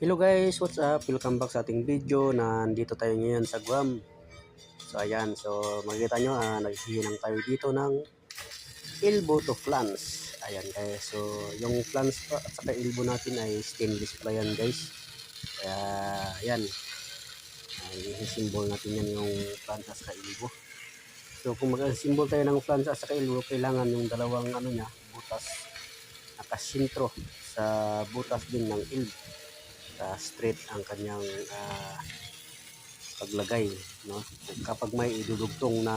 Hello guys, what's up? Welcome back sa ating video. Nandito tayo ngayon sa Guam. So ayan, makikita nyo, naghihinang tayo dito ng elbow to flans. Ayan guys, so yung flans pa at saka elbow natin ay stainless pala yan guys. Kaya ayan, i-symbol natin yan yung flans at saka elbow. So kung mag-symbol tayo ng flans at saka elbow, kailangan yung dalawang butas nakasintro sa butas din ng elbow. Straight ang kanyang paglagay, no? Kapag may idudugtong na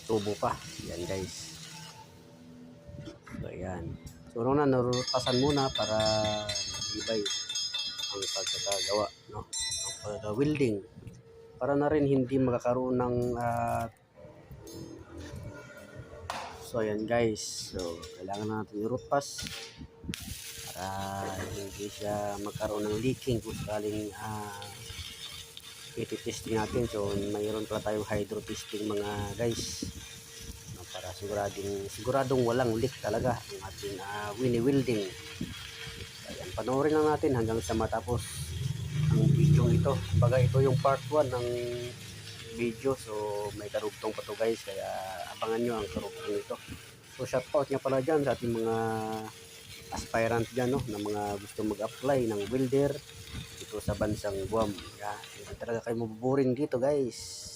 tubo pa, yan guys. So ayan, so na narutasan muna para ibay ang pagkakagawa, no? Ang pag-welding para na rin hindi magkakaroon ng so ayan guys, so kailangan natin i-root-pass para hindi siya magkaroon ng leaking kung sakaling iti-testing natin. So mayroon pala tayong hydro testing mga guys, para siguradong walang leak talaga ang ating winnie welding. Ayan, panoorin lang natin hanggang sa matapos ang video ito. Kumbaga ito yung part 1 ng video, so may karugtong pa to guys, kaya abangan nyo ang karugtong ito. So shout out nga pala dyan sa ating mga aspirant dyan, no, na mga gusto mag-apply ng welder dito sa bansang Guam. Hindi talaga kayo mabuboring dito guys.